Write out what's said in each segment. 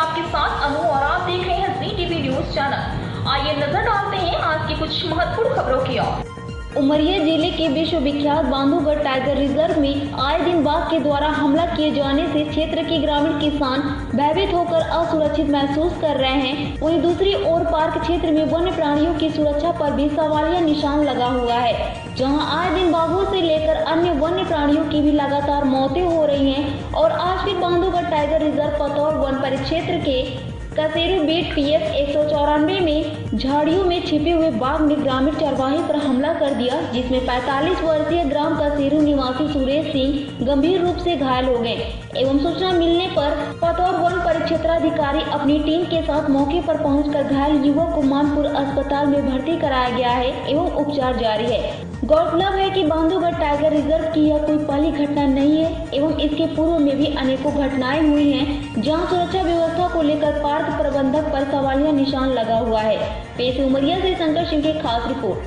आपके साथ अनु और आप देख रहे हैं जी टीवी न्यूज चैनल। आइए नजर डालते हैं आज की कुछ महत्वपूर्ण खबरों की ओर। उमरिया जिले के विश्वविख्यात बांधवगढ़ टाइगर रिजर्व में आए दिन बाघ के द्वारा हमला किए जाने से क्षेत्र के ग्रामीण किसान भयभीत होकर असुरक्षित महसूस कर रहे हैं। वहीं दूसरी ओर पार्क क्षेत्र में वन्य प्राणियों की सुरक्षा पर भी सवालिया निशान लगा हुआ है, जहां आए दिन बाघों से लेकर अन्य वन्य प्राणियों की भी लगातार मौतें हो रही हैं। और आज फिर बांधवगढ़ टाइगर रिजर्व पतौर वन परिक्षेत्र के कसेरू बीट PF 194 में झाड़ियों में छिपे हुए बाघ ने ग्रामीण चरवाहे पर हमला कर दिया, जिसमें 45 वर्षीय ग्राम कसेरू निवासी सुरेश सिंह गंभीर रूप से घायल हो गए। एवं सूचना मिलने पर पतौर वन परिक्षेत्राधिकारी अपनी टीम के साथ मौके पर पहुंचकर घायल युवक को मानपुर अस्पताल में भर्ती कराया गया है एवं उपचार जारी है। गौरतलब है कि बांधवगढ़ टाइगर रिजर्व की यह कोई पहली घटना नहीं है एवं इसके पूर्व में भी अनेकों घटनाएं हुई हैं, जहां सुरक्षा व्यवस्था को लेकर पार्क प्रबंधक पर सवालिया निशान लगा हुआ है। पेश उमरिया से शंकर सिंह की खास रिपोर्ट।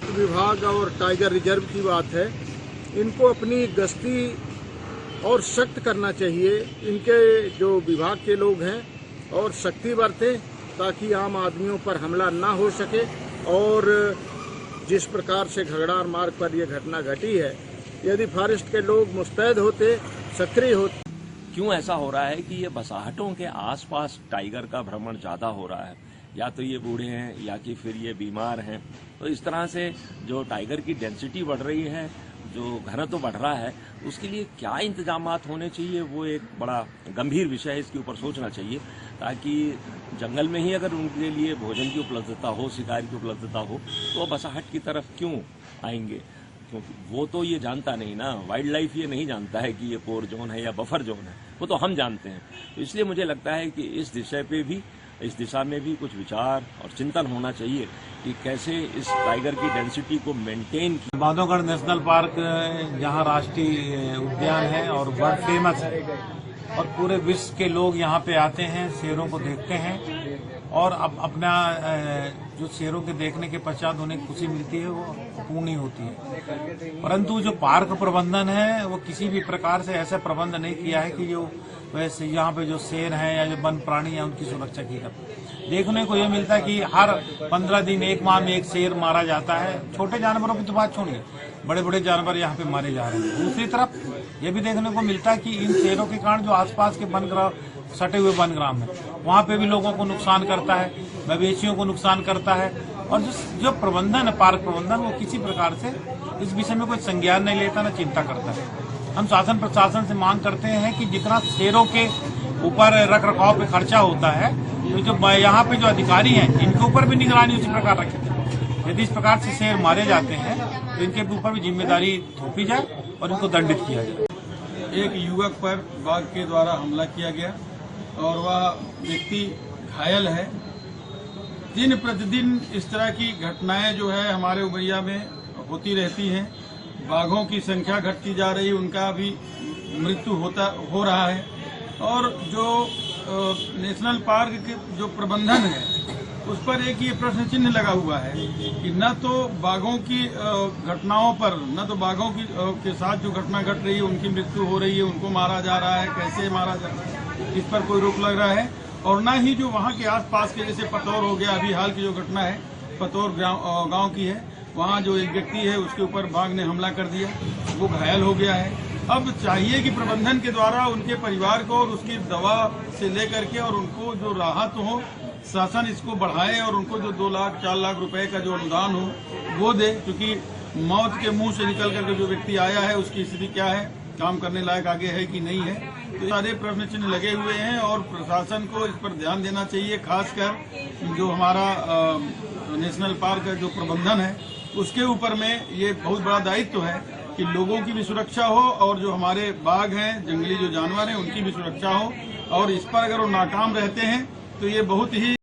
विभाग और टाइगर रिजर्व की बात है, इनको अपनी गश्ती और सख्त करना चाहिए। इनके जो विभाग के लोग हैं और सख्ती बरतें ताकि आम आदमियों पर हमला ना हो सके। और जिस प्रकार से घगड़ार मार्ग पर यह घटना घटी है, यदि फॉरेस्ट के लोग मुस्तैद होते, सक्रिय होते। क्यों ऐसा हो रहा है कि ये बसाहटों के आसपास टाइगर का भ्रमण ज्यादा हो रहा है? या तो ये बूढ़े हैं या कि फिर ये बीमार हैं। तो इस तरह से जो टाइगर की डेंसिटी बढ़ रही है, जो घनत्व बढ़ रहा है, उसके लिए क्या इंतजामात होने चाहिए, वो एक बड़ा गंभीर विषय है। इसके ऊपर सोचना चाहिए ताकि जंगल में ही अगर उनके लिए भोजन की उपलब्धता हो, शिकार की उपलब्धता हो, तो बसाहट की तरफ क्यों आएंगे? क्योंकि वो तो ये जानता नहीं ना, वाइल्ड लाइफ ये नहीं जानता है कि ये कोर जोन है या बफर जोन है, वो तो हम जानते हैं। तो इसलिए मुझे लगता है कि इस दिशा में भी कुछ विचार और चिंतन होना चाहिए कि कैसे इस टाइगर की डेंसिटी को मेंटेन किया। बांधवगढ़ नेशनल पार्क जहां राष्ट्रीय उद्यान है और वर्ल्ड फेमस है और पूरे विश्व के लोग यहां पे आते हैं, शेरों को देखते हैं और अब अपना जो शेरों के देखने के पश्चात उन्हें खुशी मिलती है, वो पूर्ण होती है। परंतु जो पार्क प्रबंधन है वो किसी भी प्रकार से ऐसा प्रबंध नहीं किया है कि जो वैसे यहाँ पे जो शेर हैं या जो वन प्राणी हैं उनकी सुरक्षा की जाए। देखने को ये मिलता है कि हर 15 दिन, एक माह में एक शेर मारा जाता है। छोटे जानवरों की तो बात छोड़िए, बड़े बड़े जानवर यहाँ पे मारे जा रहे हैं। दूसरी तरफ ये भी देखने को मिलता है कि इन शेरों के कारण जो आसपास के वनग्राम, सटे हुए वनग्राम है, वहाँ पे भी लोगों को नुकसान करता है, मवेशियों को नुकसान करता है। और जो प्रबंधन है, पार्क प्रबंधन, वो किसी प्रकार से इस विषय में कोई संज्ञान नहीं लेता, न चिंता करता है। हम शासन प्रशासन से मांग करते हैं कि जितना शेरों के ऊपर रख रखाव पे खर्चा होता है, तो जो यहाँ पे जो अधिकारी हैं, इनके ऊपर भी निगरानी उसी प्रकार रखें। यदि इस प्रकार से शेर मारे जाते हैं तो इनके ऊपर भी जिम्मेदारी थोपी जाए और इनको दंडित किया जाए। एक युवक पर बाघ के द्वारा हमला किया गया और वह व्यक्ति घायल है। दिन प्रतिदिन इस तरह की घटनाएं जो है हमारे उमरिया में होती रहती हैं। बाघों की संख्या घटती जा रही, उनका भी मृत्यु हो रहा है। और जो नेशनल पार्क के जो प्रबंधन है उस पर एक ये प्रश्न चिन्ह लगा हुआ है कि न तो बाघों की घटनाओं पर, न तो बाघों की के साथ जो घटना घट रही है उनकी मृत्यु हो रही है, उनको मारा जा रहा है, कैसे मारा जा रहा है, इस पर कोई रोक लग रहा है। और न ही जो वहाँ के आसपास के, जैसे पतौर हो गया, अभी हाल की जो घटना है पतौर गाँव की है, वहाँ जो एक व्यक्ति है उसके ऊपर बाघ ने हमला कर दिया, वो घायल हो गया है। अब चाहिए कि प्रबंधन के द्वारा उनके परिवार को और उसकी दवा से लेकर के और उनको जो राहत हो, शासन इसको बढ़ाए और उनको जो 2 लाख 4 लाख रुपए का जो अनुदान हो वो दे। क्योंकि मौत के मुंह से निकल करके जो व्यक्ति आया है उसकी स्थिति क्या है, काम करने लायक आगे है कि नहीं है, तो सारे प्रश्न चिन्ह लगे हुए हैं। और प्रशासन को इस पर ध्यान देना चाहिए, खासकर जो हमारा नेशनल पार्क का जो प्रबंधन है उसके ऊपर में ये बहुत बड़ा दायित्व है कि लोगों की भी सुरक्षा हो और जो हमारे बाघ हैं, जंगली जो जानवर हैं, उनकी भी सुरक्षा हो। और इस पर अगर वो नाकाम रहते हैं तो ये बहुत ही